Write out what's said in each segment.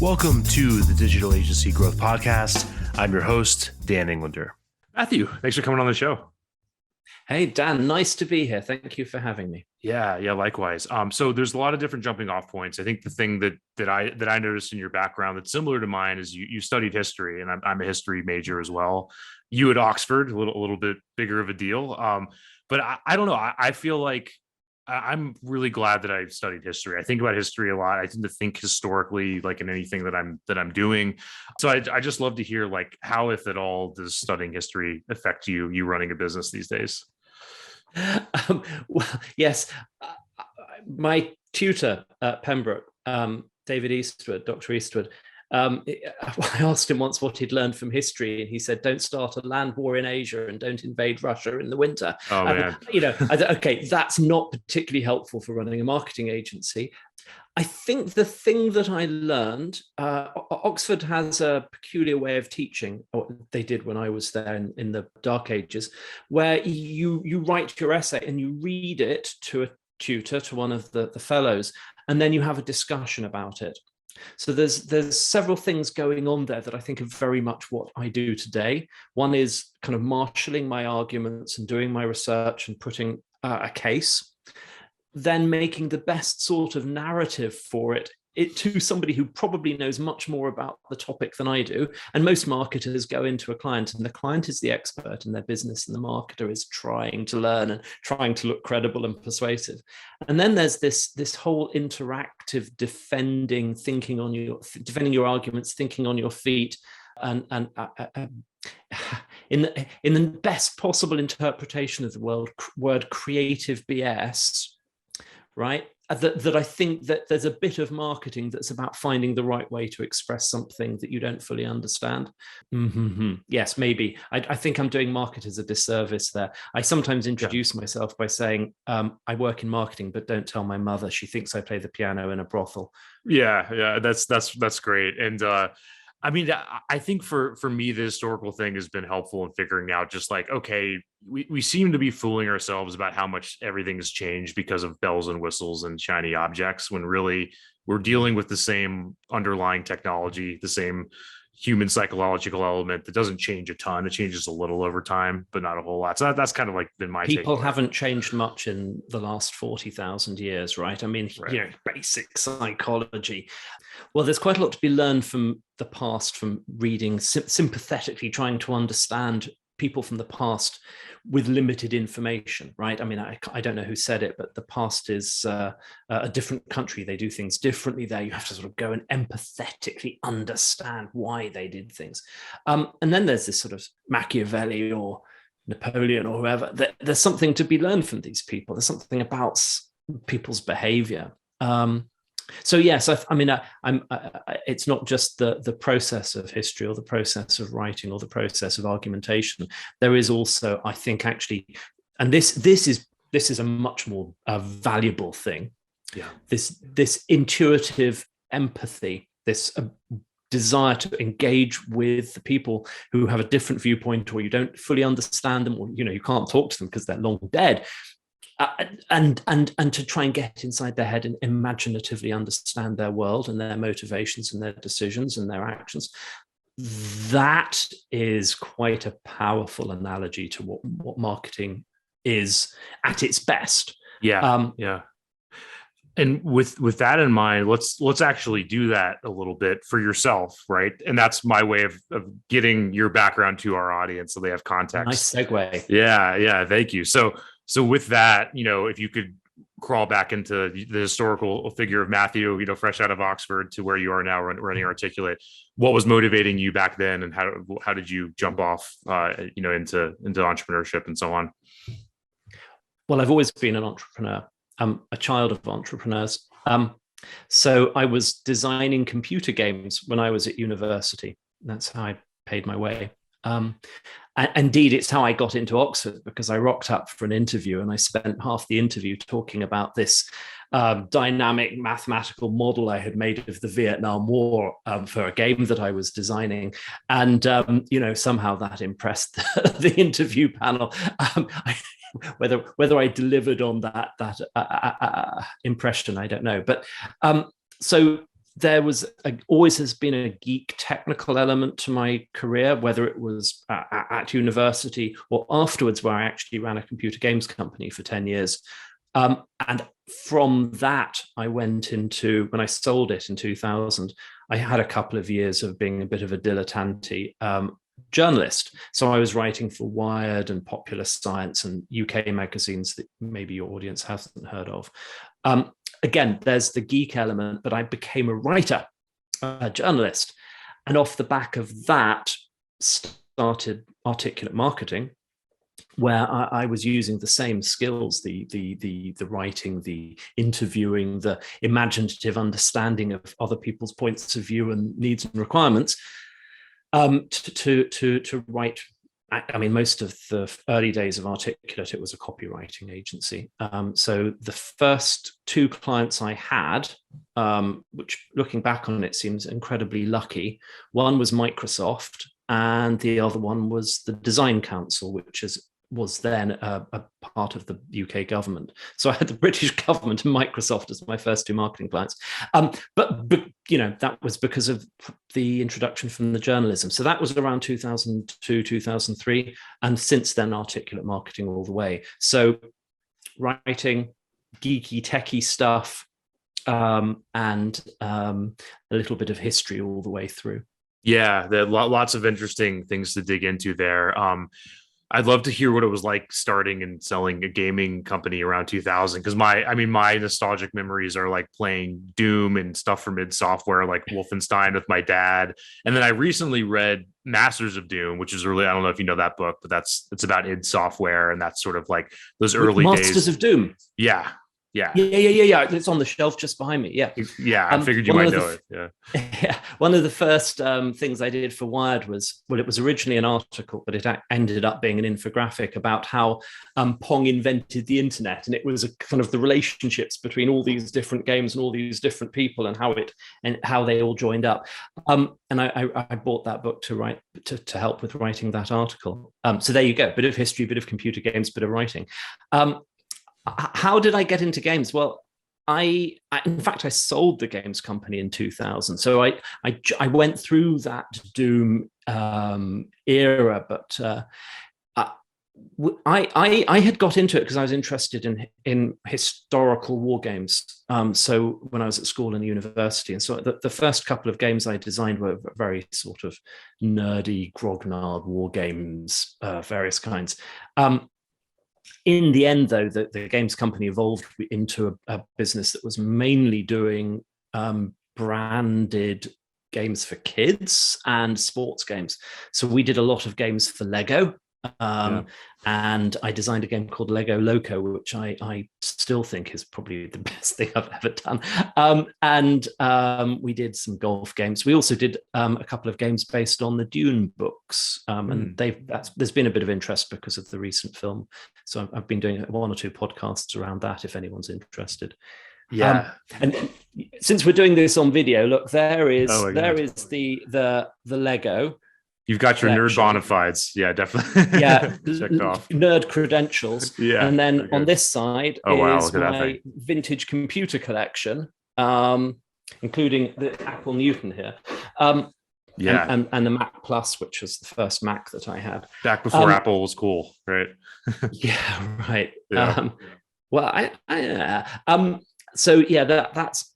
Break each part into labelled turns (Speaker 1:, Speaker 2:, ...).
Speaker 1: Welcome to the Digital Agency Growth Podcast. I'm your host, Dan Englander.
Speaker 2: Matthew, thanks for coming on the show.
Speaker 3: Hey, Dan, nice to be here. Thank you for having me.
Speaker 2: Yeah, likewise. So there's a lot of different jumping off points. I think the thing that I noticed in your background that's similar to mine is you studied history, and I'm a history major as well. You at Oxford, a little bit bigger of a deal. But I don't know. I feel like I'm really glad that I studied history. I think about history a lot. I tend to think historically, like in anything that I'm doing. So I just love to hear like how, if at all, does studying history affect you running a business these days?
Speaker 3: Well, yes, my tutor at Pembroke, David Eastwood, Dr. Eastwood, I asked him once what he'd learned from history, and he said, "Don't start a land war in Asia and don't invade Russia in the winter."
Speaker 2: Oh man,
Speaker 3: okay, that's not particularly helpful for running a marketing agency. I think the thing that I learned, Oxford has a peculiar way of teaching, or they did when I was there in the dark ages, where you write your essay and you read it to a tutor, to one of the fellows, and then you have a discussion about it. So there's several things going on there that I think are very much what I do today. One is kind of marshalling my arguments and doing my research and putting a case, then making the best sort of narrative for it to somebody who probably knows much more about the topic than I do. And most marketers go into a client, and the client is the expert in their business, and the marketer is trying to learn and trying to look credible and persuasive. And then there's this whole interactive defending your arguments, thinking on your feet, and in the best possible interpretation of the word creative BS, right? That I think that there's a bit of marketing that's about finding the right way to express something that you don't fully understand. Mm-hmm. Yes, maybe. I think I'm doing marketers a disservice there. I sometimes introduce myself by saying, I work in marketing, but don't tell my mother. She thinks I play the piano in a brothel.
Speaker 2: Yeah, that's great. And I mean, I think for me, the historical thing has been helpful in figuring out just like, okay, we seem to be fooling ourselves about how much everything has changed because of bells and whistles and shiny objects, when really we're dealing with the same underlying technology, the same human psychological element that doesn't change a ton. It changes a little over time, but not a whole lot. So that's kind of like been my
Speaker 3: people
Speaker 2: takeaway.
Speaker 3: Haven't changed much in the last 40,000 years, right? I mean, right. Basic psychology. Well, there's quite a lot to be learned from the past, from reading sympathetically, trying to understand people from the past with limited information, right? I mean, I don't know who said it, but the past is a different country. They do things differently there. You have to sort of go and empathetically understand why they did things. And then there's this sort of Machiavelli or Napoleon or whoever. There's something to be learned from these people. There's something about people's behavior. So yes, it's not just the process of history or the process of writing or the process of argumentation. There is also, I think, actually, and this is a much more valuable thing.
Speaker 2: Yeah.
Speaker 3: This intuitive empathy, this desire to engage with the people who have a different viewpoint, or you don't fully understand them, or you can't talk to them because they're long dead. And to try and get inside their head and imaginatively understand their world and their motivations and their decisions and their actions. That is quite a powerful analogy to what marketing is at its best.
Speaker 2: Yeah. And with that in mind, let's actually do that a little bit for yourself, right? And that's my way of getting your background to our audience so they have context.
Speaker 3: Nice segue.
Speaker 2: Yeah. Thank you. So with that, if you could crawl back into the historical figure of Matthew, fresh out of Oxford to where you are now running Articulate, what was motivating you back then, and how did you jump off, into entrepreneurship and so on?
Speaker 3: Well, I've always been an entrepreneur. I'm a child of entrepreneurs. So I was designing computer games when I was at university. That's how I paid my way. Indeed, it's how I got into Oxford, because I rocked up for an interview and I spent half the interview talking about this dynamic mathematical model I had made of the Vietnam War for a game that I was designing. And, somehow that impressed the interview panel. Whether I delivered on that impression, I don't know. But so there was always has been a geek technical element to my career, whether it was at university or afterwards, where I actually ran a computer games company for 10 years. And from that, I went into, when I sold it in 2000, I had a couple of years of being a bit of a dilettante journalist. So I was writing for Wired and Popular Science and UK magazines that maybe your audience hasn't heard of. Again, there's the geek element, but I became a writer, a journalist. And off the back of that, started Articulate Marketing, where I was using the same skills, the writing, the interviewing, the imaginative understanding of other people's points of view and needs and requirements, to write. I mean, most of the early days of Articulate, it was a copywriting agency. So the first two clients I had, which looking back on it seems incredibly lucky, one was Microsoft and the other one was the Design Council, which was then a part of the UK government. So I had the British government and Microsoft as my first two marketing clients. But that was because of the introduction from the journalism. So that was around 2002, 2003. And since then, Articulate Marketing all the way. So writing, geeky, techie stuff, and a little bit of history all the way through.
Speaker 2: Yeah, there are lots of interesting things to dig into there. I'd love to hear what it was like starting and selling a gaming company around 2000. Because my nostalgic memories are like playing Doom and stuff from id Software, like Wolfenstein with my dad. And then I recently read Masters of Doom, which is really, I don't know if you know that book, but it's about id Software. And that's sort of like those early days.
Speaker 3: Masters of Doom.
Speaker 2: Yeah.
Speaker 3: It's on the shelf just behind me. Yeah.
Speaker 2: I figured you might know it.
Speaker 3: Yeah. One of the first things I did for Wired was, well, it was originally an article, but it ended up being an infographic about how Pong invented the internet, and it was a kind of the relationships between all these different games and all these different people, and how they all joined up. And I bought that book to write to help with writing that article. So there you go, bit of history, bit of computer games, bit of writing. How did I get into games? Well, I in fact, I sold the games company in 2000. So I went through that Doom era, but I had got into it because I was interested in historical war games. So when I was at school and university, and so the first couple of games I designed were very sort of nerdy, grognard war games, various kinds. In the end, though, the games company evolved into a business that was mainly doing branded games for kids and sports games. So we did a lot of games for Lego. And I designed a game called Lego Loco, which I still think is probably the best thing I've ever done. And we did some golf games. We also did a couple of games based on the Dune books, and there's been a bit of interest because of the recent film. So I've been doing one or two podcasts around that if anyone's interested.
Speaker 2: Yeah.
Speaker 3: And since we're doing this on video, look, there is the Lego.
Speaker 2: You've got your nerd bona fides. Yeah, definitely.
Speaker 3: Yeah.
Speaker 2: Checked off.
Speaker 3: Nerd credentials.
Speaker 2: Yeah.
Speaker 3: And then on this side is my vintage computer collection, including the Apple Newton here. And the Mac Plus, which was the first Mac that I had.
Speaker 2: Back before Apple was cool, right?
Speaker 3: Yeah, right.
Speaker 2: Yeah.
Speaker 3: So yeah, that's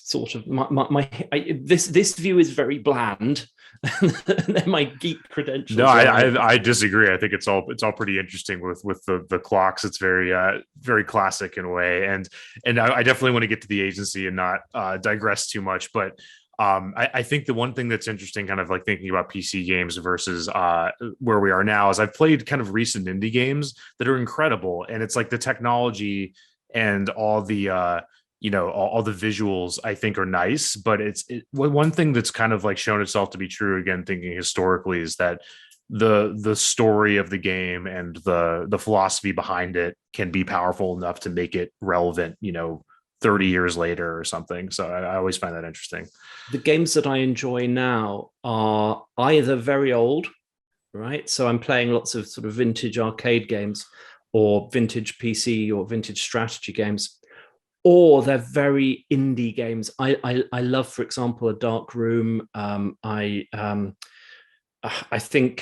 Speaker 3: sort of my this view is very bland. They're my geek credentials.
Speaker 2: No, I disagree. I think it's all pretty interesting with the clocks. It's very very classic in a way, and I definitely want to get to the agency and not digress too much. But I think the one thing that's interesting, kind of like thinking about PC games versus where we are now, is I've played kind of recent indie games that are incredible, and it's like the technology and all the all the visuals I think are nice, but one thing that's kind of like shown itself to be true, again, thinking historically, is that the story of the game and the philosophy behind it can be powerful enough to make it relevant, 30 years later or something. So I always find that interesting.
Speaker 3: The games that I enjoy now are either very old, right? So I'm playing lots of sort of vintage arcade games or vintage PC or vintage strategy games, or they're very indie games. I love, for example, A Dark Room. I think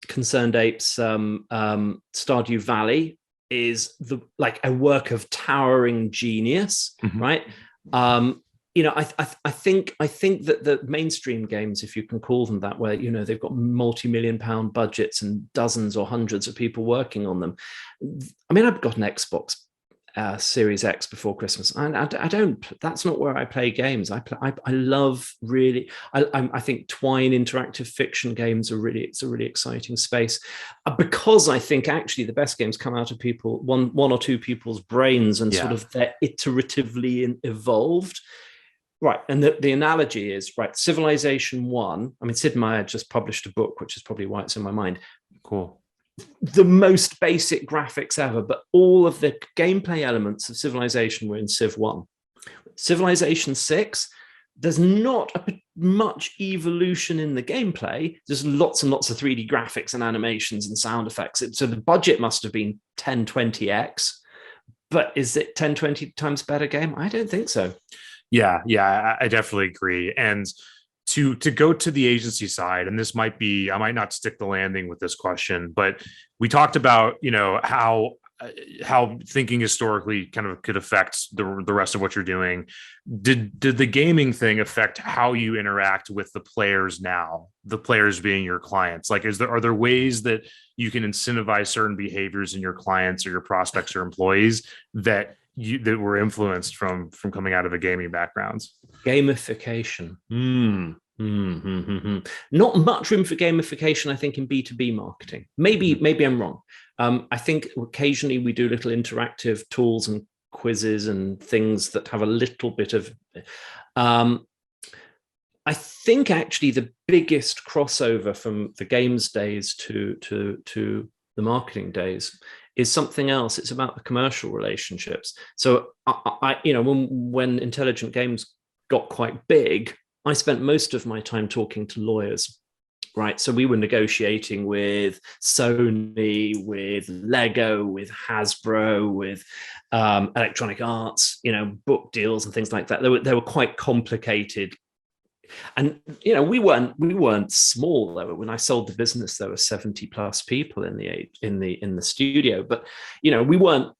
Speaker 3: Concerned Apes Stardew Valley is like a work of towering genius, right? I think that the mainstream games, if you can call them that, where they've got multi-million-pound budgets and dozens or hundreds of people working on them. I mean, I've got an Xbox Series X before Christmas. I don't. That's not where I play games. I love really. I think Twine interactive fiction games it's a really exciting space, because I think actually the best games come out of one or two people's brains, and sort of they're iteratively evolved. Right, and the analogy is, right, Civilization 1. I mean, Sid Meier just published a book, which is probably why it's in my mind.
Speaker 2: Cool.
Speaker 3: The most basic graphics ever, but all of the gameplay elements of Civilization were in Civ 1. Civilization 6, there's not much evolution in the gameplay. There's lots and lots of 3D graphics and animations and sound effects. So the budget must have been 1020x, but is it 1020 times better game? I don't think so.
Speaker 2: Yeah, I definitely agree. And to go to the agency side, and this might be, I might not stick the landing with this question, but we talked about, how thinking historically kind of could affect the rest of what you're doing. Did the gaming thing affect how you interact with the players now, the players being your clients? Like, are there ways that you can incentivize certain behaviors in your clients or your prospects or employees that were influenced from coming out of a gaming background?
Speaker 3: Gamification. Not much room for gamification, I think, in B2B marketing. Maybe I'm wrong. I think occasionally we do little interactive tools and quizzes and things that have a little bit of. I think actually the biggest crossover from the games days to the marketing days is something else. It's about the commercial relationships. So when Intelligent Games got quite big, I spent most of my time talking to lawyers, right? So we were negotiating with Sony, with Lego, with Hasbro, with Electronic Arts, book deals and things like that. They were quite complicated. And we weren't small. When I sold the business, there were 70 plus people in the studio, but we weren't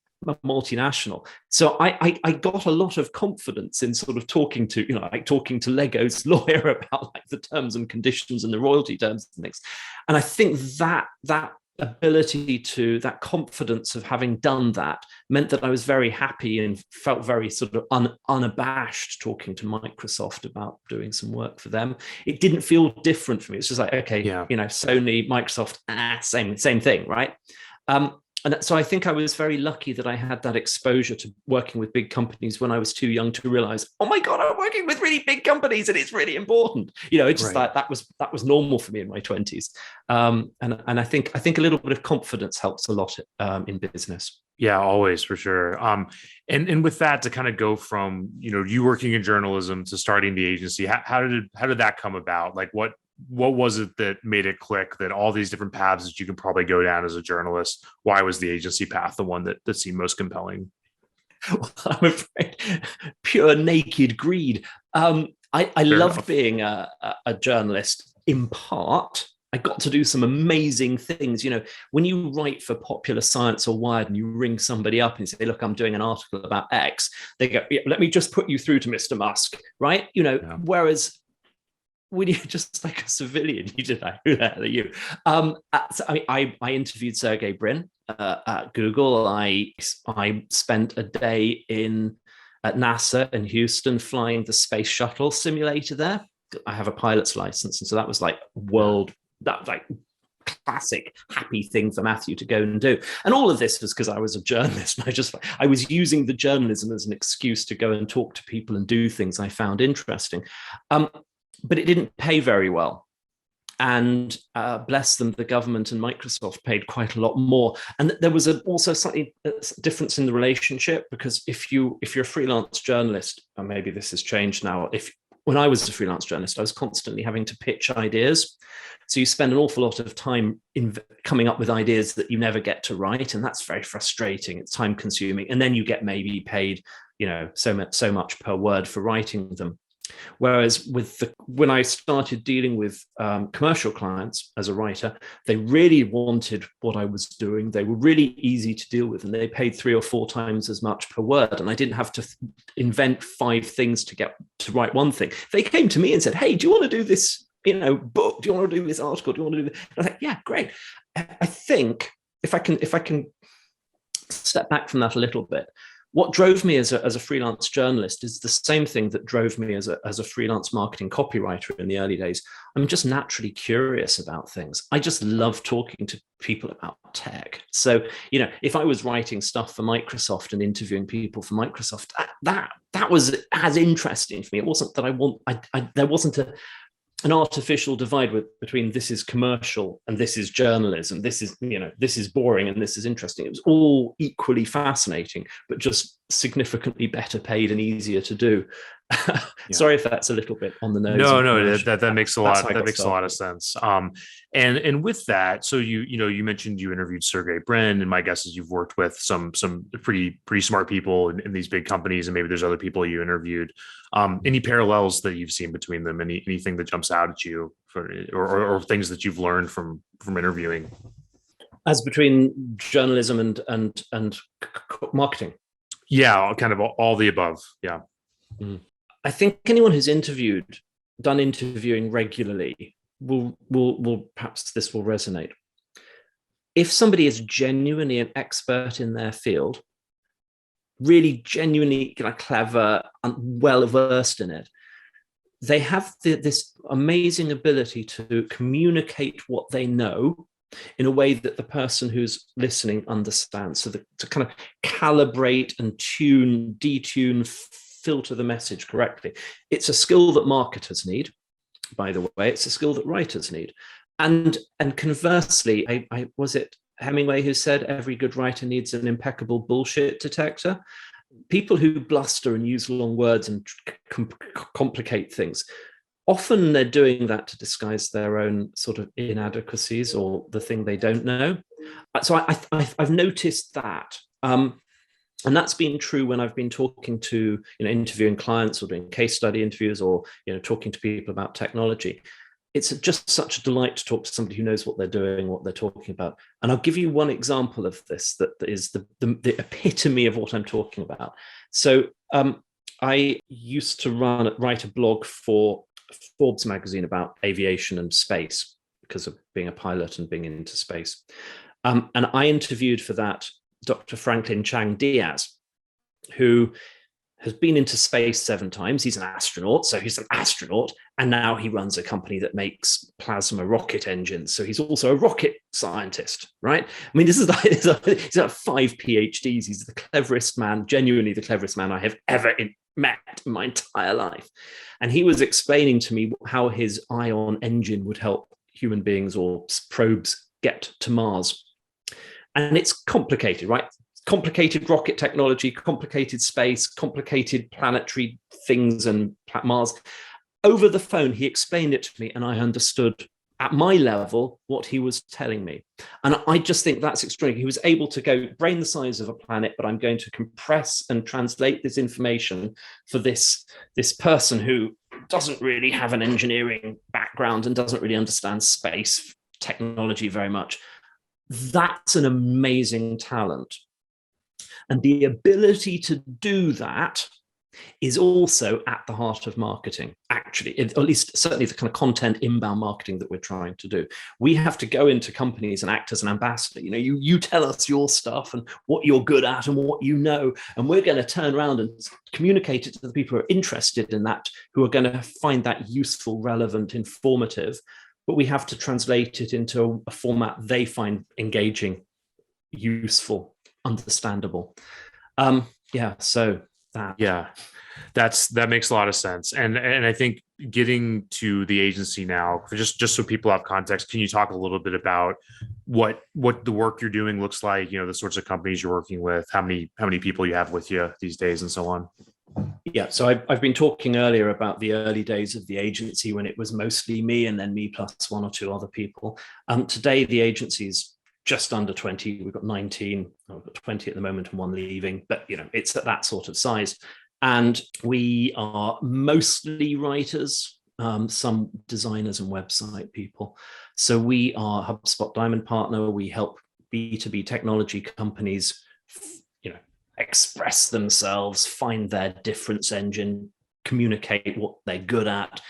Speaker 3: multinational. So I got a lot of confidence in sort of talking to Lego's lawyer about like the terms and conditions and the royalty terms and things. And I think that ability to, that confidence of having done that meant that I was very happy and felt very sort of unabashed talking to Microsoft about doing some work for them. It didn't feel different for me. It's just like, okay, Sony, Microsoft, same thing, right? And so I think I was very lucky that I had that exposure to working with big companies when I was too young to realize, oh my God, I'm working with really big companies and it's really important. It's just like that was normal for me in my 20s. And I think a little bit of confidence helps a lot in business.
Speaker 2: Yeah, always, for sure. And with that, to kind of go from, you working in journalism to starting the agency, how did that come about? Like what was it that made it click that all these different paths that you can probably go down as a journalist? Why was the agency path the one that seemed most compelling?
Speaker 3: Well, I'm afraid pure naked greed. I loved being a journalist. In part, I got to do some amazing things. When you write for Popular Science or Wired and you ring somebody up and say, look, I'm doing an article about X, they go, let me just put you through to Mr. Musk, right? Whereas when you're just like a civilian, you did that. Who the hell are you? I interviewed Sergey Brin at Google. I spent a day at NASA in Houston flying the space shuttle simulator there. I have a pilot's license, and so that was like classic happy thing for Matthew to go and do. And all of this was because I was a journalist. And I was using the journalism as an excuse to go and talk to people and do things I found interesting. But it didn't pay very well. And bless them, the government and Microsoft paid quite a lot more. And there was also slightly difference in the relationship, because if you're a freelance journalist, and maybe this has changed now, when I was a freelance journalist, I was constantly having to pitch ideas. So you spend an awful lot of time in coming up with ideas that you never get to write. And that's very frustrating. It's time consuming. And then you get maybe paid so much per word for writing them. Whereas when I started dealing with commercial clients as a writer, they really wanted what I was doing. They were really easy to deal with, and they paid 3 or 4 times as much per word. And I didn't have to invent 5 things to get to write one thing. They came to me and said, "Hey, do you want to do this, book? Do you want to do this article? Do you want to do this?" And I was like, "Yeah, great." I think if I can step back from that a little bit, what drove me as a freelance journalist is the same thing that drove me as a freelance marketing copywriter in the early days. I'm just naturally curious about things. I just love talking to people about tech. So, if I was writing stuff for Microsoft and interviewing people for Microsoft, that was as interesting for me. It wasn't that there wasn't an artificial divide between this is commercial and this is journalism. This is boring and this is interesting. It was all equally fascinating, but just significantly better paid and easier to do. Yeah. Sorry if that's a little bit on the nose.
Speaker 2: No, that makes a lot. That makes a lot of sense. And with that, so you mentioned you interviewed Sergey Brin, and my guess is you've worked with some pretty smart people in these big companies, and maybe there's other people you interviewed. Any parallels that you've seen between them? Anything that jumps out at you, or things that you've learned from interviewing?
Speaker 3: As between journalism and marketing?
Speaker 2: Yeah, kind of all the above. Yeah.
Speaker 3: I think anyone who's done interviewing regularly will perhaps this will resonate. If somebody is genuinely an expert in their field, really genuinely clever and well versed in it, they have this amazing ability to communicate what they know in a way that the person who's listening understands. So to kind of calibrate and detune, filter the message correctly. It's a skill that marketers need, by the way. It's a skill that writers need. And conversely, I was it Hemingway who said every good writer needs an impeccable bullshit detector? People who bluster and use long words and complicate things, often they're doing that to disguise their own sort of inadequacies or the thing they don't know. So I've noticed that. And that's been true when I've been talking to, interviewing clients or doing case study interviews or, talking to people about technology. It's just such a delight to talk to somebody who knows what they're doing, what they're talking about. And I'll give you one example of this that is the epitome of what I'm talking about. So I used to write a blog for Forbes magazine about aviation and space because of being a pilot and being into space. And I interviewed for that Dr. Franklin Chang Diaz, who has been into space 7 times. He's an astronaut, so he's an astronaut, and now he runs a company that makes plasma rocket engines. So he's also a rocket scientist, right? I mean, he's like 5 PhDs. He's the cleverest man, genuinely the cleverest man I have ever met in my entire life. And he was explaining to me how his ion engine would help human beings or probes get to Mars. And it's complicated, right? Complicated rocket technology, complicated space, complicated planetary things and Mars. Over the phone, he explained it to me and I understood at my level what he was telling me. And I just think that's extraordinary. He was able to go brain the size of a planet, but I'm going to compress and translate this information for this person who doesn't really have an engineering background and doesn't really understand space technology very much. That's an amazing talent. And the ability to do that is also at the heart of marketing, actually, at least certainly the kind of content inbound marketing that we're trying to do. We have to go into companies and act as an ambassador. You tell us your stuff and what you're good at and what you know, and we're going to turn around and communicate it to the people who are interested in that, who are going to find that useful, relevant, informative. But we have to translate it into a format they find engaging, useful, understandable. So that.
Speaker 2: Yeah, that makes a lot of sense. And I think getting to the agency now, just so people have context, can you talk a little bit about what the work you're doing looks like? The sorts of companies you're working with, how many people you have with you these days, and so on.
Speaker 3: Yeah, so I've been talking earlier about the early days of the agency when it was mostly me and then me plus 1 or 2 other people. Today, the agency's just under 20. We've got 19, I've got 20 at the moment and one leaving, but it's at that sort of size. And we are mostly writers, some designers and website people. So we are HubSpot Diamond Partner. We help B2B technology companies, express themselves, find their difference engine, communicate what they're good at,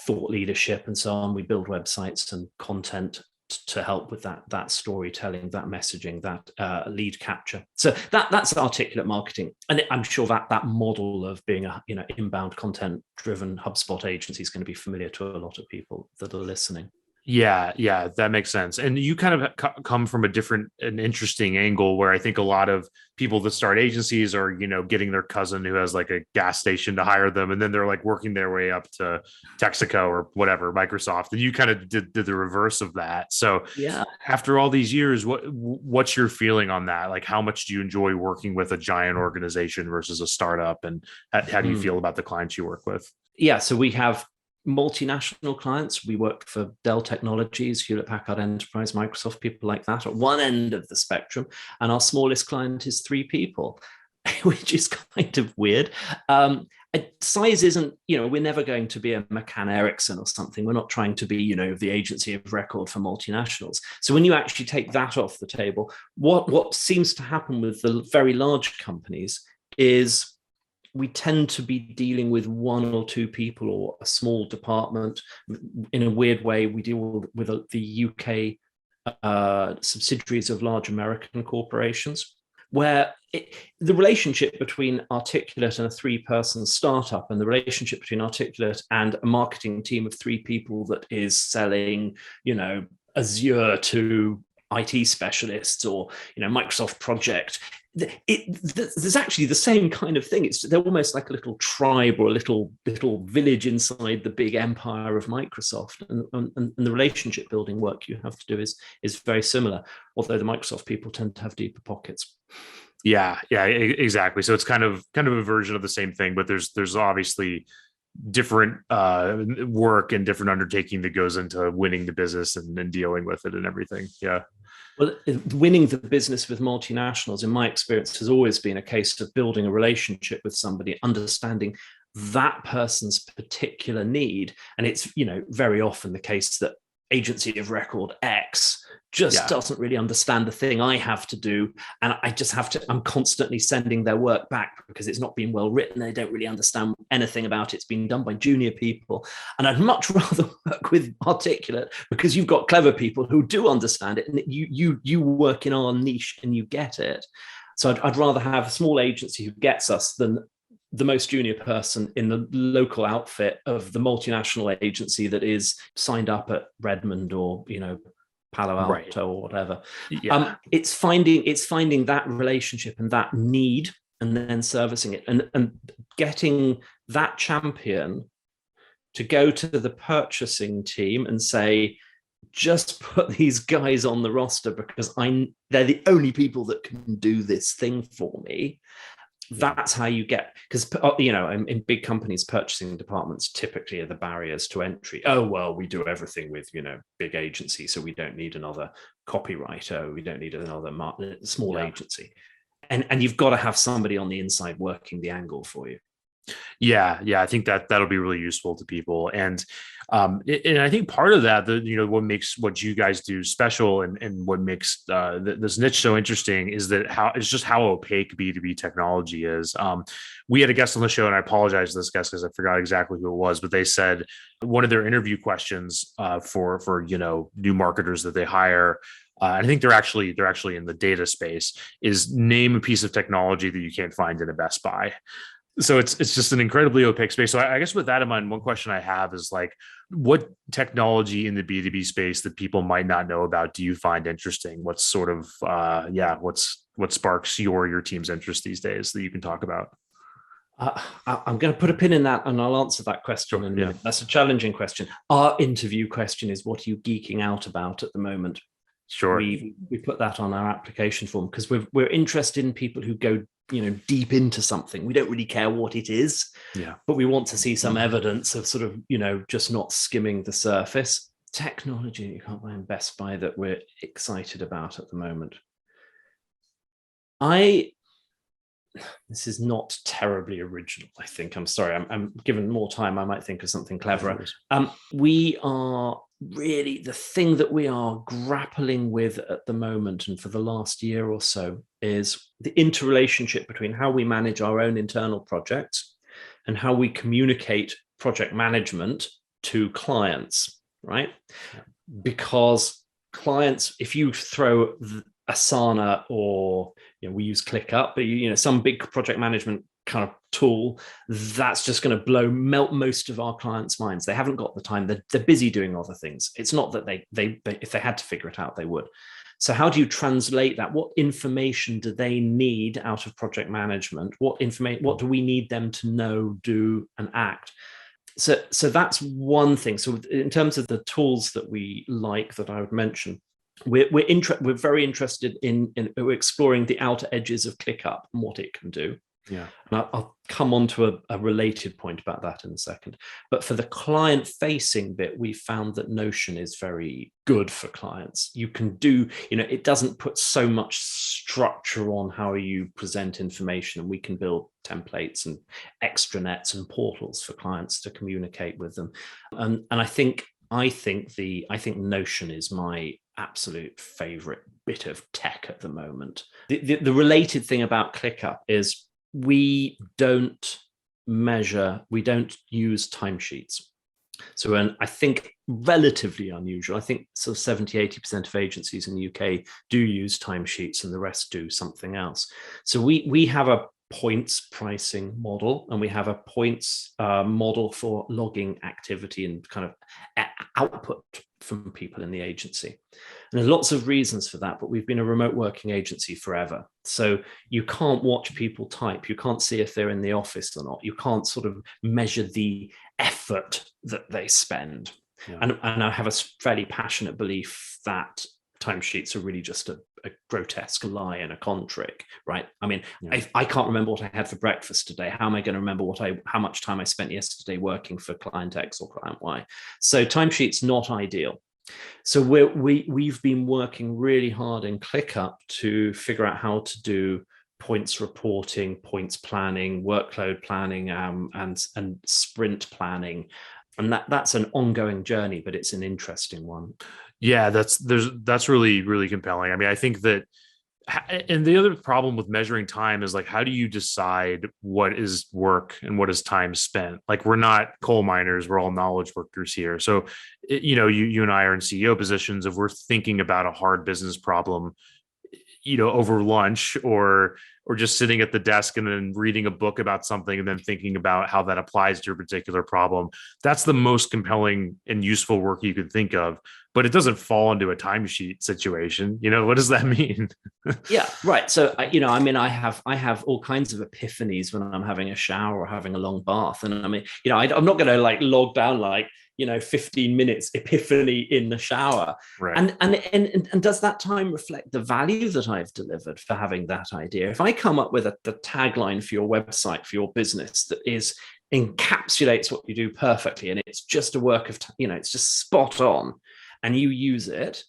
Speaker 3: thought leadership, and so on. We build websites and content to help with that storytelling, that messaging, that lead capture. So that's articulate marketing, and I'm sure that model of being a inbound content driven HubSpot agency is going to be familiar to a lot of people that are listening.
Speaker 2: Yeah, that makes sense. And you kind of come from an interesting angle where I think a lot of people that start agencies are, getting their cousin who has like a gas station to hire them. And then they're like working their way up to Texaco or whatever, Microsoft. And you kind of did the reverse of that. So
Speaker 3: yeah,
Speaker 2: after all these years, what's your feeling on that? Like, how much do you enjoy working with a giant organization versus a startup? And how do you feel about the clients you work with?
Speaker 3: Yeah, so we have multinational clients. We work for Dell Technologies, Hewlett Packard Enterprise, Microsoft, people like that at one end of the spectrum. And our smallest client is 3 people, which is kind of weird. Size isn't, we're never going to be a McCann Erickson or something. We're not trying to be, the agency of record for multinationals. So when you actually take that off the table, what seems to happen with the very large companies is we tend to be dealing with 1 or 2 people or a small department. In a weird way, we deal with the UK subsidiaries of large American corporations, where the relationship between Articulate and a 3-person startup, and the relationship between Articulate and a marketing team of 3 people that is selling, Azure to IT specialists or Microsoft Project, there's actually the same kind of thing. They're almost like a little tribe or a little village inside the big empire of Microsoft, and the relationship building work you have to do is very similar, although the Microsoft people tend to have deeper pockets.
Speaker 2: Yeah, exactly. So it's kind of a version of the same thing, but there's obviously different work and different undertaking that goes into winning the business and dealing with it and everything. Yeah.
Speaker 3: Well, winning the business with multinationals, in my experience, has always been a case of building a relationship with somebody, understanding that person's particular need. And it's, very often the case that agency of record X just doesn't really understand the thing I have to do. And I'm constantly sending their work back because it's not been well written. They don't really understand anything about it. It's been done by junior people. And I'd much rather work with Articulate because you've got clever people who do understand it, and you work in our niche and you get it. So I'd rather have a small agency who gets us than the most junior person in the local outfit of the multinational agency that is signed up at Redmond or, Palo Alto or whatever. Yeah. It's finding that relationship and that need, and then servicing it, and getting that champion to go to the purchasing team and say, just put these guys on the roster because they're the only people that can do this thing for me. That's how you get, because in big companies, purchasing departments typically are the barriers to entry. Oh, well, we do everything with big agency, so we don't need another copywriter, we don't need another small agency, and you've got to have somebody on the inside working the angle for you.
Speaker 2: Yeah, I think that'll be really useful to people, and I think part of that, what makes what you guys do special, and what makes this niche so interesting is that how opaque B2B technology is. We had a guest on the show, and I apologize to this guest because I forgot exactly who it was, but they said one of their interview questions for new marketers that they hire. I think they're actually in the data space, is name a piece of technology that you can't find in a Best Buy. So it's just an incredibly opaque space. So I guess with that in mind, one question I have is like, what technology in the B2B space that people might not know about do you find interesting? What's sort of, what sparks your team's interest these days that you can talk about?
Speaker 3: I'm going to put a pin in that, and I'll answer that question. And yeah, that's a challenging question. Our interview question is, what are you geeking out about at the moment?
Speaker 2: Sure.
Speaker 3: We put that on our application form because we're interested in people who go deep into something. We don't really care what it is, but we want to see some evidence of sort of just not skimming the surface. technology that you can't buy in Best Buy that we're excited about at the moment. This is not terribly original, I think. I'm sorry. I'm given more time, I might think of something cleverer. We are really, the thing that we are grappling with at the moment, and for the last year or so, is the interrelationship between how we manage our own internal projects and how we communicate project management to clients, right? Yeah. Because clients, if you throw Asana or we use ClickUp, but some big project management kind of tool, that's just going to melt most of our clients' minds. They haven't got the time. They're busy doing other things. It's not that they if they had to figure it out, they would. So how do you translate that? What information do they need out of project management? What do we need them to know, do, and act? So that's one thing. So in terms of the tools that we like, that I would mention, we're very interested in exploring the outer edges of ClickUp and what it can do. Yeah, and I'll come on to a related point about that in a second. But for the client-facing bit, we found that Notion is very good for clients. You can do, it doesn't put so much structure on how you present information, and we can build templates and extranets and portals for clients to communicate with them. And I think Notion is my absolute favorite bit of tech at the moment. The related thing about ClickUp is we don't use timesheets. So, and I think relatively unusual, I think sort of 70-80% of agencies in the UK do use timesheets and the rest do something else. So we have a points pricing model, and we have a points model for logging activity and kind of output from people in the agency. And there's lots of reasons for that, but we've been a remote working agency forever. So you can't watch people type. You can't see if they're in the office or not. You can't sort of measure the effort that they spend. Yeah. And I have a fairly passionate belief that timesheets are really just a grotesque lie and a con trick, right? I mean, yeah. I can't remember what I had for breakfast today. How am I going to remember how much time I spent yesterday working for client X or client Y? So timesheets not ideal. So we've been working really hard in ClickUp to figure out how to do points reporting, points planning, workload planning, and sprint planning. And that's an ongoing journey, but it's an interesting one.
Speaker 2: Yeah, that's really, really compelling. I mean, I think that, and the other problem with measuring time is like, how do you decide what is work and what is time spent? Like, we're not coal miners, we're all knowledge workers here. So, you and I are in CEO positions. If we're thinking about a hard business problem, over lunch or just sitting at the desk and then reading a book about something and then thinking about how that applies to your particular problem, that's the most compelling and useful work you could think of. But it doesn't fall into a timesheet situation. What does that mean?
Speaker 3: Yeah, right. So, I have all kinds of epiphanies when I'm having a shower or having a long bath. And I mean, I'm not going to log down 15 minutes epiphany in the shower. Right. And does that time reflect the value that I've delivered for having that idea? If I come up with the tagline for your website, for your business that encapsulates what you do perfectly, and it's just a work of, it's just spot on, and you use it,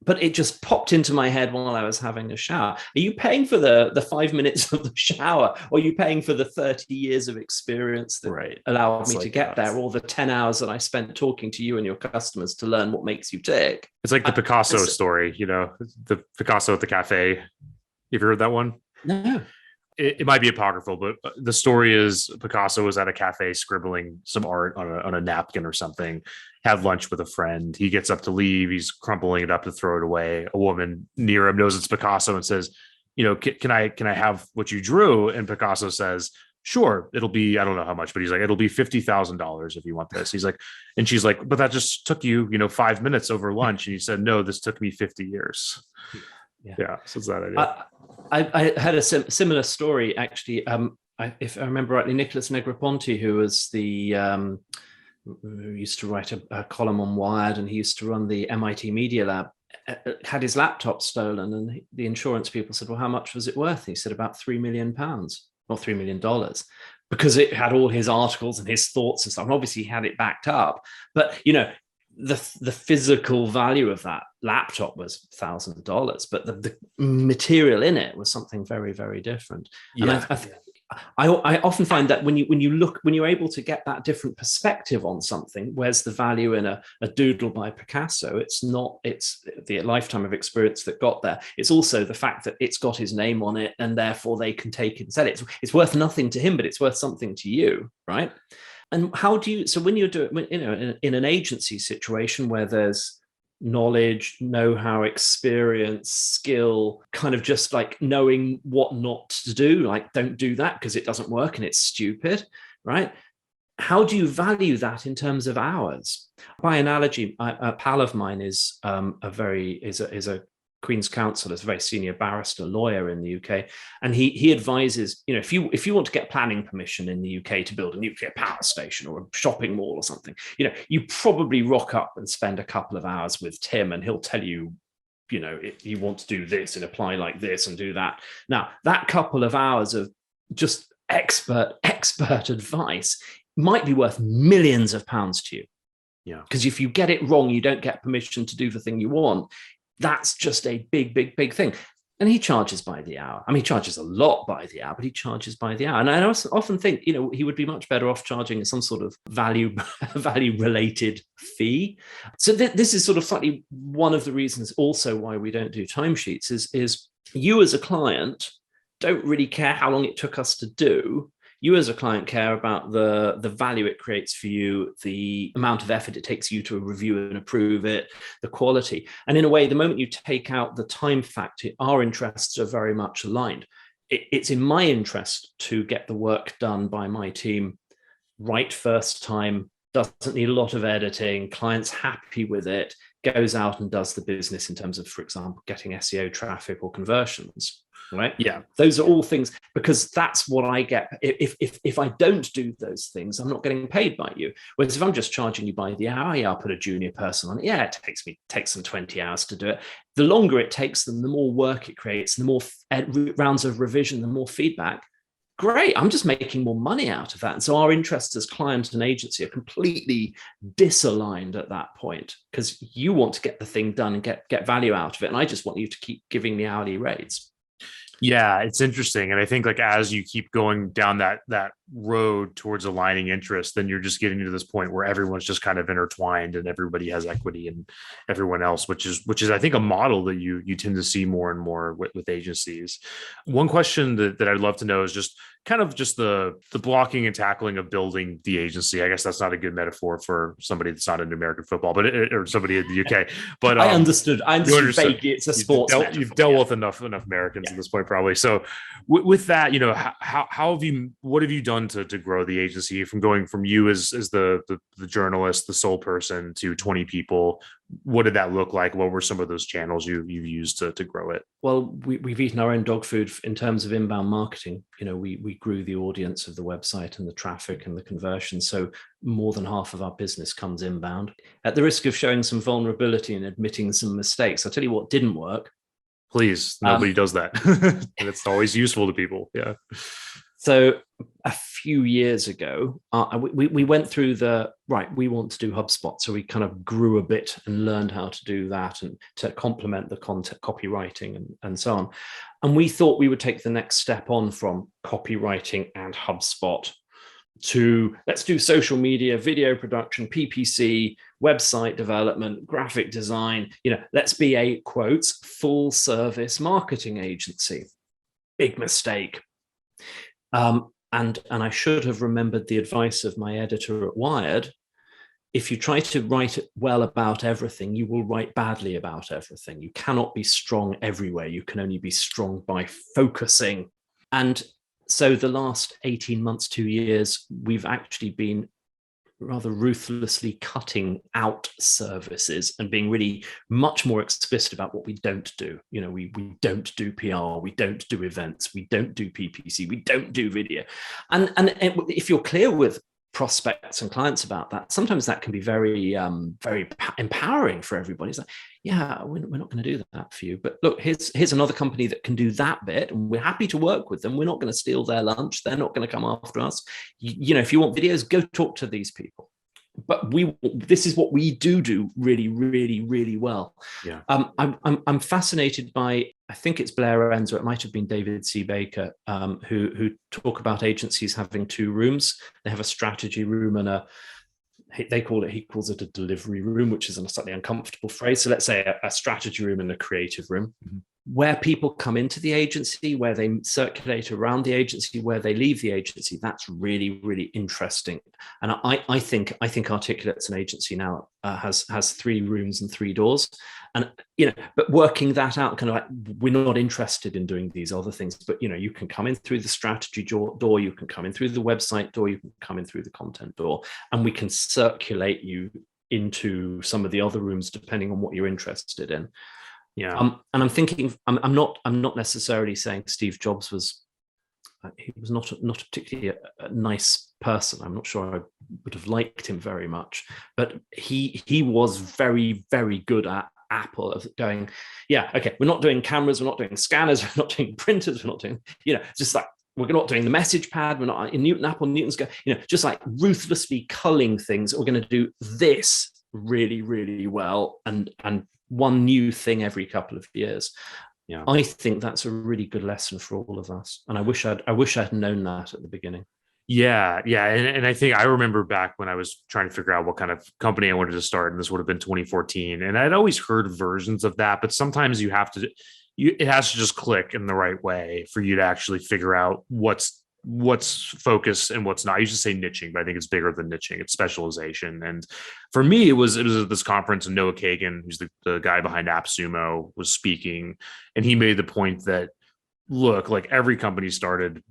Speaker 3: but it just popped into my head while I was having a shower. Are you paying for the 5 minutes of the shower, or are you paying for the 30 years of experience that allowed me to get there, or the 10 hours that I spent talking to you and your customers to learn what makes you tick?
Speaker 2: It's like the Picasso story, the Picasso at the cafe. You've heard that one?
Speaker 3: No.
Speaker 2: It might be apocryphal, but the story is Picasso was at a cafe scribbling some art on a napkin or something, had lunch with a friend. He gets up to leave. He's crumpling it up to throw it away. A woman near him knows it's Picasso and says, can I have what you drew? And Picasso says, sure, it'll be, I don't know how much, but he's like, it'll be $50,000 if you want this. He's like, and she's like, but that just took you, 5 minminutes over lunch. And he said, no, this took me 50 years. Yeah. So it's that idea.
Speaker 3: I had a similar story, actually. If I remember rightly, Nicholas Negroponte, who was who used to write a column on Wired, and he used to run the MIT Media Lab, had his laptop stolen, and the insurance people said, well, how much was it worth? He said about £3 million, or $3 million, because it had all his articles and his thoughts and stuff. And obviously he had it backed up. But, the physical value of that laptop was $1,000, but the material in it was something very, very different.
Speaker 2: Yeah.
Speaker 3: And I often find that when you're able to get that different perspective on something, where's the value in a doodle by Picasso? It's the lifetime of experience that got there. It's also the fact that it's got his name on it, and therefore they can take it and sell it. It's worth nothing to him, but it's worth something to you, right? And when you're doing, in an agency situation where there's knowledge, know-how, experience, skill, kind of just like knowing what not to do, like don't do that because it doesn't work and it's stupid, right? How do you value that in terms of hours? By analogy, a pal of mine is a Queen's Counsel, is a very senior barrister lawyer in the UK, and he advises, if you want to get planning permission in the UK to build a nuclear power station or a shopping mall or something, you probably rock up and spend a couple of hours with Tim, and he'll tell you, if you want to do this and apply like this and do that. Now, that couple of hours of just expert advice might be worth millions of pounds to you.
Speaker 2: Yeah.
Speaker 3: Because if you get it wrong, you don't get permission to do the thing you want. That's just a big thing. And he charges by the hour. I mean, he charges a lot by the hour, but he charges by the hour. And I often think, he would be much better off charging some sort of value related fee. So this is sort of slightly one of the reasons also why we don't do timesheets is you as a client don't really care how long it took us to do. You as a client care about the value it creates for you, the amount of effort it takes you to review and approve it, the quality. And in a way, the moment you take out the time factor, our interests are very much aligned. It's in my interest to get the work done by my team right first time, doesn't need a lot of editing, client's happy with it, goes out and does the business in terms of, for example, getting SEO traffic or conversions. Right.
Speaker 2: Yeah.
Speaker 3: Those are all things, because that's what I get. If I don't do those things, I'm not getting paid by you. Whereas if I'm just charging you by the hour, I'll put a junior person on it. Yeah, it takes them 20 hours to do it. The longer it takes them, the more work it creates, the more rounds of revision, the more feedback. Great. I'm just making more money out of that. And so our interests as client and agency are completely disaligned at that point, because you want to get the thing done and get value out of it. And I just want you to keep giving the hourly rates.
Speaker 2: Yeah, it's interesting. And I think like as you keep going down that road towards aligning interests, then you're just getting to this point where everyone's just kind of intertwined and everybody has equity in everyone else, which is I think a model that you tend to see more and more with agencies. One question that I'd love to know is just kind of just the blocking and tackling of building the agency. I guess that's not a good metaphor for somebody that's not into American football, or somebody in the UK. But
Speaker 3: I understood vaguely. It's a sports.
Speaker 2: You've dealt with enough Americans at this point, probably. So with that, what have you done to grow the agency from going from you as the journalist, the sole person, to 20 people? What did that look like? What were some of those channels you've used to grow it?
Speaker 3: Well, we've eaten our own dog food in terms of inbound marketing. We grew the audience of the website and the traffic and the conversion. So more than half of our business comes inbound. At the risk of showing some vulnerability and admitting some mistakes, I'll tell you what didn't work.
Speaker 2: Please, nobody does that. And it's always useful to people. Yeah.
Speaker 3: So a few years ago, we went through we want to do HubSpot. So we kind of grew a bit and learned how to do that and to complement the content copywriting and so on. And we thought we would take the next step on from copywriting and HubSpot to let's do social media, video production, PPC, website development, graphic design. Let's be a, quotes, full service marketing agency. Big mistake. And I should have remembered the advice of my editor at Wired. If you try to write well about everything, you will write badly about everything. You cannot be strong everywhere. You can only be strong by focusing. And so the last 18 months, 2 years, we've actually been rather ruthlessly cutting out services and being really much more explicit about what we don't do. We don't do PR, we don't do events, we don't do PPC, we don't do video. And if you're clear with prospects and clients about that, sometimes that can be very empowering for everybody. It's like, yeah, we're not going to do that for you, but look, here's another company that can do that bit, and we're happy to work with them. We're not going to steal their lunch. They're not going to come after us. If you want videos, go talk to these people. but this is what we do really, really, really well.
Speaker 2: Yeah.
Speaker 3: I'm fascinated by, I think it's Blair Enns, or it might have been David C. Baker, who talk about agencies having two rooms. They have a strategy room and he calls it a delivery room, which is a slightly uncomfortable phrase. So let's say a strategy room and a creative room. Mm-hmm. Where people come into the agency, where they circulate around the agency, where they leave the agency, that's really, really interesting. And I think Articulate's an agency now has 3 rooms and 3 doors. And, but working that out, kind of like, we're not interested in doing these other things, but, you can come in through the strategy door, you can come in through the website door, you can come in through the content door, and we can circulate you into some of the other rooms, depending on what you're interested in.
Speaker 2: Yeah.
Speaker 3: And I'm thinking, I'm not necessarily saying Steve Jobs was not a particularly a nice person. I'm not sure I would have liked him very much, but he was very, very good at Apple, of going, yeah, okay, we're not doing cameras, we're not doing scanners, we're not doing printers, we're not doing, just like, we're not doing the message pad, we're not in Newton's go, just like ruthlessly culling things. We're going to do this really, really well, and one new thing every couple of years.
Speaker 2: Yeah,
Speaker 3: I think that's a really good lesson for all of us, and I wish I'd known that at the beginning.
Speaker 2: Yeah, and I think I remember back when I was trying to figure out what kind of company I wanted to start, and this would have been 2014. And I'd always heard versions of that, but sometimes it has to just click in the right way for you to actually figure out what's focus and what's not. I used to say niching, but I think it's bigger than niching. It's specialization. And for me, it was at this conference, and Noah Kagan, who's the guy behind AppSumo, was speaking, and he made the point that, look, like, every company started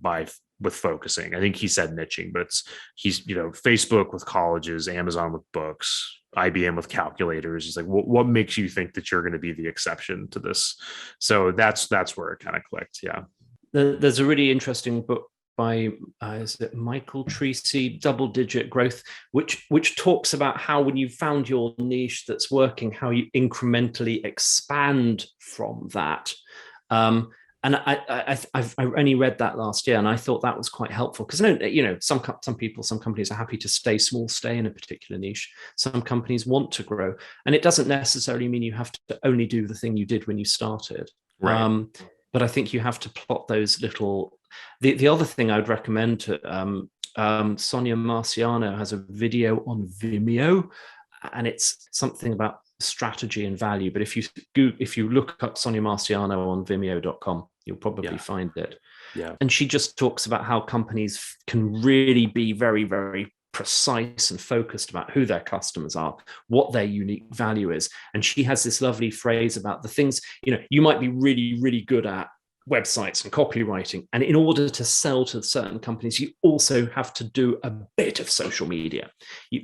Speaker 2: with focusing. I think he said niching, but he's Facebook with colleges, Amazon with books, IBM with calculators. He's like, what makes you think that you're going to be the exception to this? So that's where it kind of clicked. Yeah.
Speaker 3: There's a really interesting book by is it Michael Treacy, Double Digit Growth, which talks about how, when you've found your niche that's working, how you incrementally expand from that. And I've only read that last year, and I thought that was quite helpful, because some companies are happy to stay small, stay in a particular niche. Some companies want to grow, and it doesn't necessarily mean you have to only do the thing you did when you started.
Speaker 2: Right.
Speaker 3: But I think you have to plot those little. The other thing I would recommend to Sonia Marciano has a video on Vimeo, and it's something about strategy and value. But if you look up Sonia Marciano on Vimeo.com, you'll probably find it.
Speaker 2: Yeah.
Speaker 3: And she just talks about how companies can really be very, very precise and focused about who their customers are, what their unique value is. And she has this lovely phrase about the things, you might be really, really good at websites and copywriting, and in order to sell to certain companies, you also have to do a bit of social media,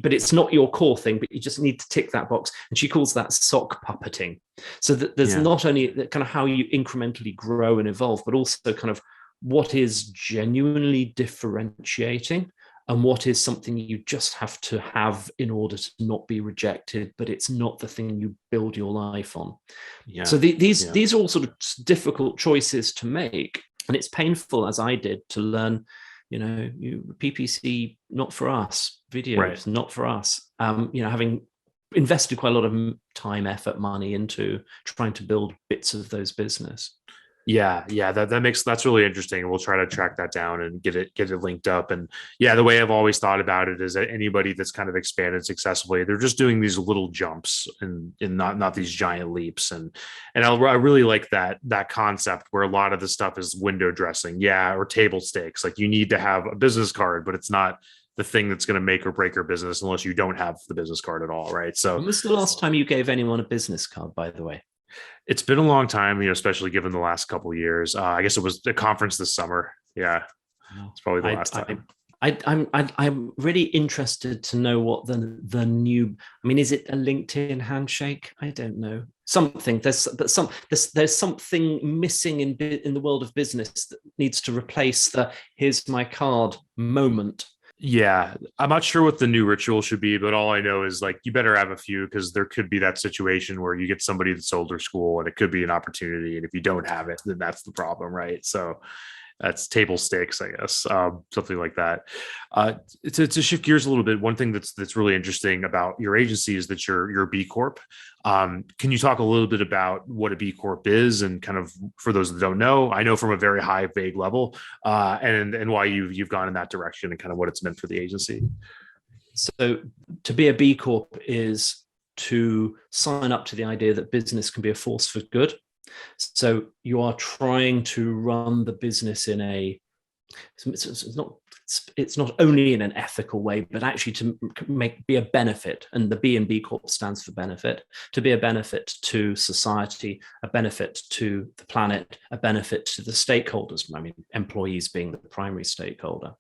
Speaker 3: but it's not your core thing, but you just need to tick that box. And she calls that sock puppeting. So that there's not only kind of how you incrementally grow and evolve, but also kind of what is genuinely differentiating, and what is something you just have to have in order to not be rejected, but it's not the thing you build your life on. Yeah. So these are all sort of difficult choices to make. And it's painful, as I did, to learn, PPC, not for us, videos, not for us. Having invested quite a lot of time, effort, money into trying to build bits of those business.
Speaker 2: Yeah, that's really interesting. We'll try to track that down and get it linked up. And the way I've always thought about it is that anybody that's kind of expanded successfully, they're just doing these little jumps and not these giant leaps. And I really like that concept where a lot of the stuff is window dressing, or table stakes. Like, you need to have a business card, but it's not the thing that's going to make or break your business unless you don't have the business card at all, right? So,
Speaker 3: when was the last time you gave anyone a business card, by the way?
Speaker 2: It's been a long time, especially given the last couple of years. I guess it was the conference this summer. Yeah, it's probably the last time.
Speaker 3: I'm really interested to know what the new. I mean, is it a LinkedIn handshake? I don't know. Something there's something missing in the world of business that needs to replace the "here's my card" moment.
Speaker 2: Yeah, I'm not sure what the new ritual should be, but all I know is, like, you better have a few, because there could be that situation where you get somebody that's older school and it could be an opportunity. And if you don't have it, then that's the problem, right? So that's table stakes, I guess, something like that. To shift gears a little bit, one thing that's really interesting about your agency is that you're B Corp. Can you talk a little bit about what a B Corp is, and kind of for those that don't know? I know from a very high, vague level, and why you've gone in that direction and kind of what it's meant for the agency.
Speaker 3: So to be a B Corp is to sign up to the idea that business can be a force for good. So you are trying to run the business in it's not only in an ethical way, but actually to be a benefit. And the B in B Corp stands for benefit, to be a benefit to society, a benefit to the planet, a benefit to the stakeholders. I mean, employees being the primary stakeholder.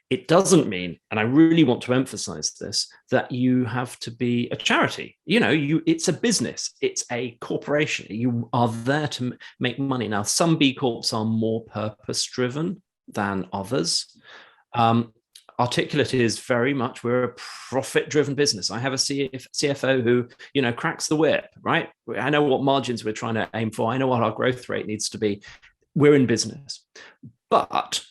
Speaker 3: It doesn't mean, and I really want to emphasize this, that you have to be a charity. It's a business, it's a corporation. You are there to make money. Now, some B Corps are more purpose-driven than others. Articulate is very much, we're a profit-driven business. I have a CFO who, cracks the whip, right? I know what margins we're trying to aim for. I know what our growth rate needs to be. We're in business. But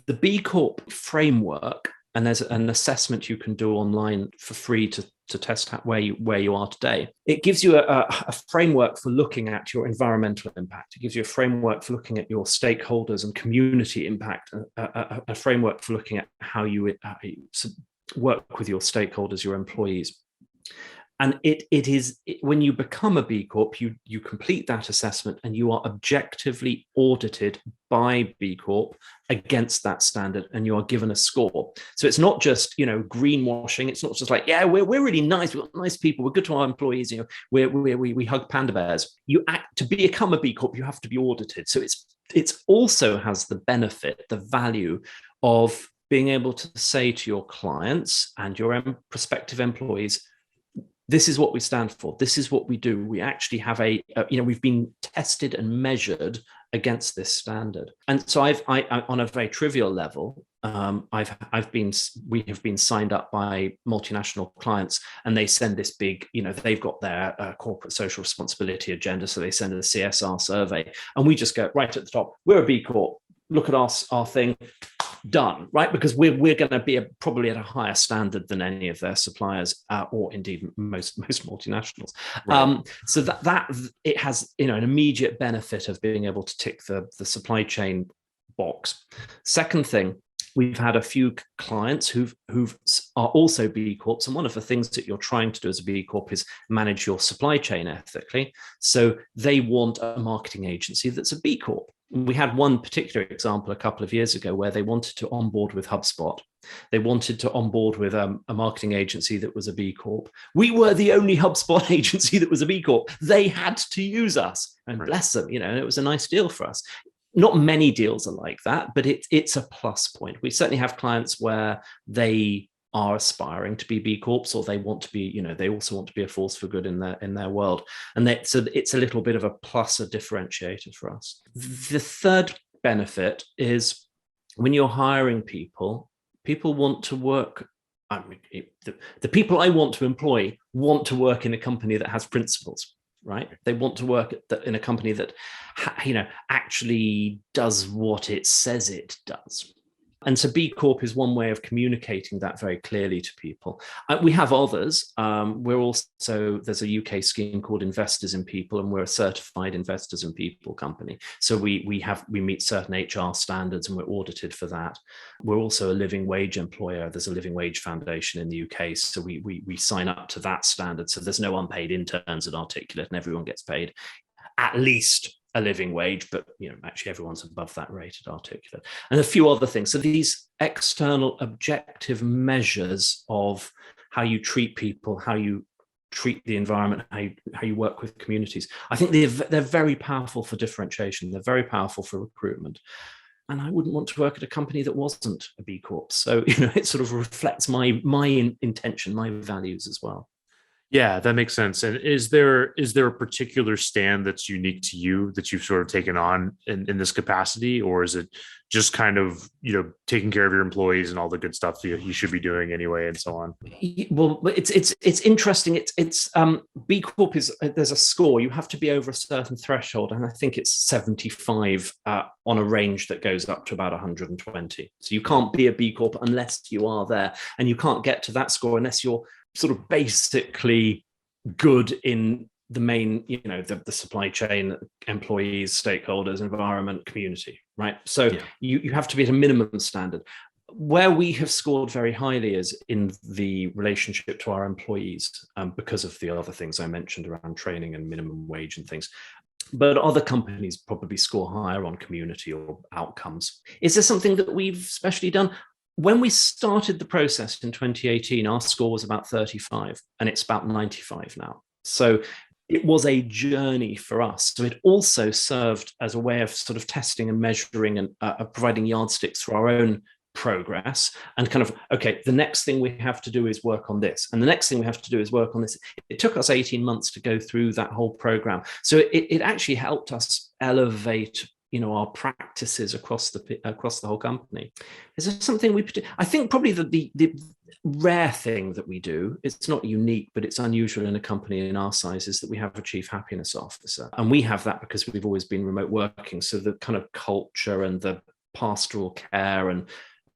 Speaker 3: the B Corp framework, and there's an assessment you can do online for free to test where you are today. It gives you a framework for looking at your environmental impact. It gives you a framework for looking at your stakeholders and community impact, a framework for looking at how you work with your stakeholders, your employees. And it is when you become a B Corp, you complete that assessment and you are objectively audited by B Corp against that standard, and you are given a score. So it's not just greenwashing. It's not just like, yeah, we're really nice. We're nice people. We're good to our employees. We hug panda bears. To become a B Corp, you have to be audited. So it's also has the benefit, the value of being able to say to your clients and your prospective employees, this is what we stand for. This is what we do. We actually have we've been tested and measured against this standard. And so I on a very trivial level, we have been signed up by multinational clients, and they send this big, they've got their corporate social responsibility agenda. So they send a CSR survey, and we just go right at the top, we're a B Corp. Look at our thing. Done, right? Because we're going to be probably at a higher standard than any of their suppliers, or indeed most multinationals. Right. So that it has an immediate benefit of being able to tick the supply chain box. Second thing, we've had a few clients who are also B Corps, and one of the things that you're trying to do as a B Corp is manage your supply chain ethically. So they want a marketing agency that's a B Corp. We had one particular example a couple of years ago where they wanted to onboard with HubSpot. They wanted to onboard with a marketing agency that was a B Corp. We were the only HubSpot agency that was a B Corp. They had to use us, and bless them, it was a nice deal for us. Not many deals are like that, but it's a plus point. We certainly have clients where they are aspiring to be B Corps, or they want to be, they also want to be a force for good in their world. And so it's a little bit of a plus, a differentiator for us. The third benefit is when you're hiring people want to work. The people I want to employ want to work in a company that has principles. Right? They want to work in a company that, actually does what it says it does. And so B Corp is one way of communicating that very clearly to people. We have others. There's a UK scheme called Investors in People, and we're a certified Investors in People company. So we meet certain HR standards, and we're audited for that. We're also a living wage employer. There's a living wage foundation in the UK. So we sign up to that standard. So there's no unpaid interns at Articulate, and everyone gets paid at least a living wage, but actually everyone's above that rate at Articulate, and a few other things. So these external objective measures of how you treat people, how you treat the environment, how you work with communities, I think they're very powerful for differentiation. They're very powerful for recruitment. And I wouldn't want to work at a company that wasn't a B Corp. So it sort of reflects my intention, my values as well.
Speaker 2: Yeah, that makes sense. And is there a particular stand that's unique to you that you've sort of taken on in this capacity, or is it just kind of taking care of your employees and all the good stuff you should be doing anyway, and so on?
Speaker 3: Well, it's interesting. It's B Corp is there's a score. You have to be over a certain threshold, and I think it's 75 on a range that goes up to about 120. So you can't be a B Corp unless you are there, and you can't get to that score unless you're sort of basically good in the main, the supply chain, employees, stakeholders, environment, community, right? So you have to be at a minimum standard. Where we have scored very highly is in the relationship to our employees, because of the other things I mentioned around training and minimum wage and things. But other companies probably score higher on community or outcomes. Is there something that we've specially done? When we started the process in 2018, our score was about 35, and it's about 95 now. So it was a journey for us. So it also served as a way of sort of testing and measuring and providing yardsticks for our own progress, and kind of, okay, the next thing we have to do is work on this, and the next thing we have to do is work on this. It took us 18 months to go through that whole program. So it actually helped us elevate our practices across the whole company. Is there something I think probably the rare thing that we do, it's not unique, but it's unusual in a company in our size, is that we have a chief happiness officer. And we have that because we've always been remote working. So the kind of culture and the pastoral care and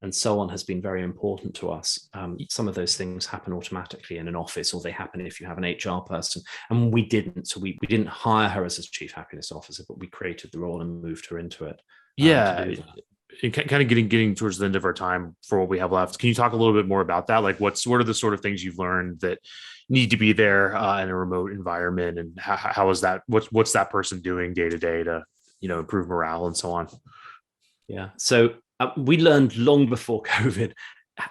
Speaker 3: so on has been very important to us. Some of those things happen automatically in an office, or they happen if you have an HR person, and we didn't. So we didn't hire her as a chief happiness officer, but we created the role and moved her into it.
Speaker 2: Yeah. Kind of getting towards the end of our time for what we have left. Can you talk a little bit more about that? Like what are the sort of things you've learned that need to be there in a remote environment, and how is that? What's that person doing day to day to improve morale and so on?
Speaker 3: Yeah. So we learned long before COVID,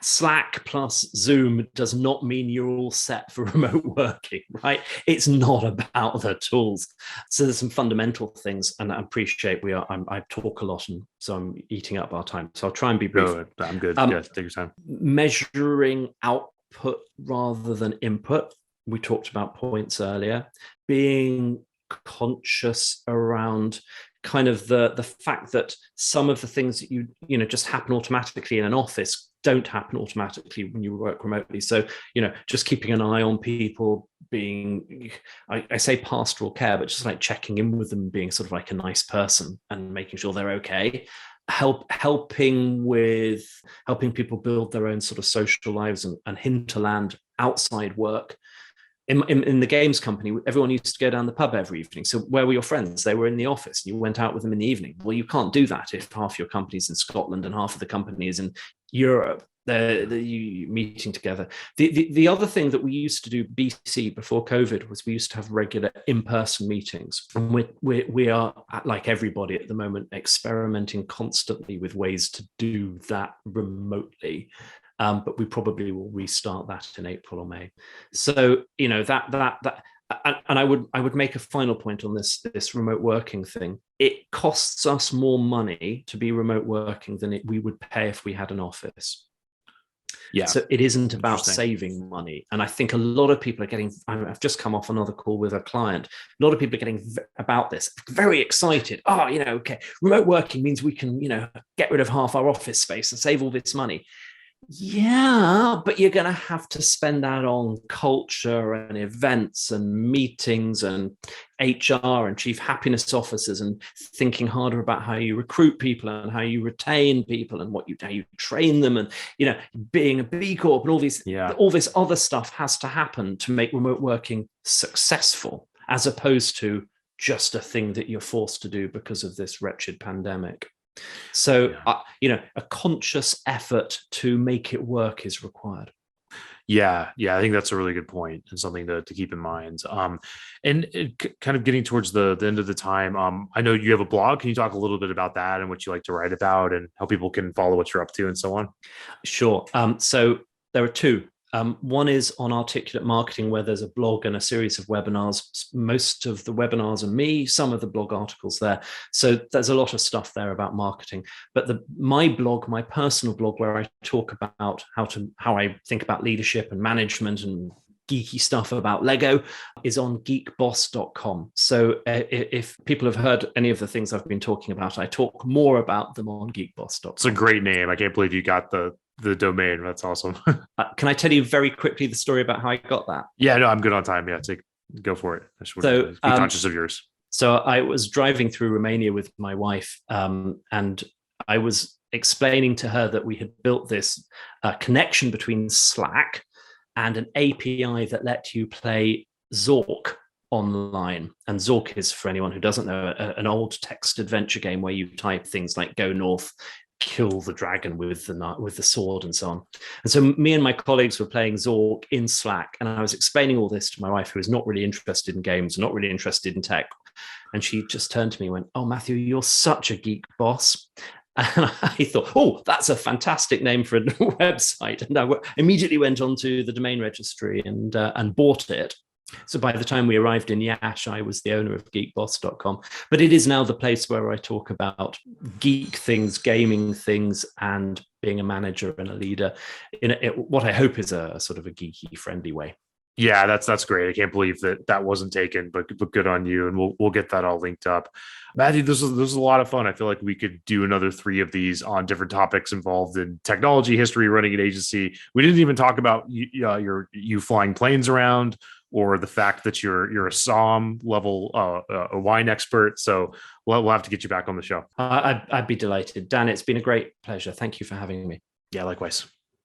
Speaker 3: Slack plus Zoom does not mean you're all set for remote working, right? It's not about the tools. So there's some fundamental things, and I appreciate I talk a lot, and so I'm eating up our time. So I'll try and be brief.
Speaker 2: No, I'm good. Yeah, take your time.
Speaker 3: Measuring output rather than input. We talked about points earlier. Being conscious around kind of the fact that some of the things that you just happen automatically in an office don't happen automatically when you work remotely. So just keeping an eye on people, being I say pastoral care, but just like checking in with them, being sort of like a nice person and making sure they're okay. Helping people build their own sort of social lives and hinterland outside work. In the games company, everyone used to go down the pub every evening. So where were your friends? They were in the office. You went out with them in the evening. Well, you can't do that if half your company's in Scotland and half of the company is in Europe. They're meeting together. The other thing that we used to do, BC, before COVID, was we used to have regular in-person meetings. And we are, like everybody at the moment, experimenting constantly with ways to do that remotely. But we probably will restart that in April or May. So that, and I would make a final point on this remote working thing. It costs us more money to be remote working than we would pay if we had an office. Yeah. So it isn't about saving money. And I think a lot of people are I've just come off another call with a client. A lot of people are getting about this, very excited. Okay, remote working means we can, get rid of half our office space and save all this money. Yeah, but you're going to have to spend that on culture and events and meetings and HR and chief happiness officers, and thinking harder about how you recruit people and how you retain people and how you train them, and being a B-corp and all this other stuff has to happen to make remote working successful, as opposed to just a thing that you're forced to do because of this wretched pandemic. So, a conscious effort to make it work is required.
Speaker 2: Yeah, I think that's a really good point and something to keep in mind. And kind of getting towards the end of the time, I know you have a blog. Can you talk a little bit about that and what you like to write about and how people can follow what you're up to and so on?
Speaker 3: Sure. So there are two. One is on Articulate Marketing, where there's a blog and a series of webinars. Most of the webinars are me, some of the blog articles there. So there's a lot of stuff there about marketing. But my blog, my personal blog, where I talk about how I think about leadership and management and geeky stuff about Lego is on geekboss.com. So if people have heard any of the things I've been talking about, I talk more about them on geekboss.com.
Speaker 2: It's a great name. I can't believe you got the domain. That's awesome.
Speaker 3: Can I tell you very quickly the story about how I got that?
Speaker 2: Yeah, no, I'm good on time. Yeah, go for it. I just want to be conscious of yours.
Speaker 3: So I was driving through Romania with my wife, and I was explaining to her that we had built this connection between Slack and an API that let you play Zork online. And Zork is, for anyone who doesn't know, an old text adventure game where you type things like "Go North," "Kill the dragon with the sword," and so on. And so me and my colleagues were playing Zork in Slack, and I was explaining all this to my wife, who is not really interested in games, not really interested in tech. And she just turned to me and went, "Oh, Matthew, you're such a geek boss." And I thought, oh, that's a fantastic name for a website. And I immediately went onto the domain registry and bought it. So by the time we arrived in Yash, I was the owner of geekboss.com. But it is now the place where I talk about geek things, gaming things, and being a manager and a leader in what I hope is a sort of a geeky, friendly way.
Speaker 2: Yeah, that's great. I can't believe that wasn't taken, but good on you. And we'll get that all linked up. Matthew, this was a lot of fun. I feel like we could do another 3 of these on different topics involved in technology, history, running an agency. We didn't even talk about you flying planes around, or the fact that you're a SOM level a wine expert. So we'll have to get you back on the show.
Speaker 3: I'd be delighted. Dan, it's been a great pleasure. Thank you for having me.
Speaker 2: Yeah, likewise.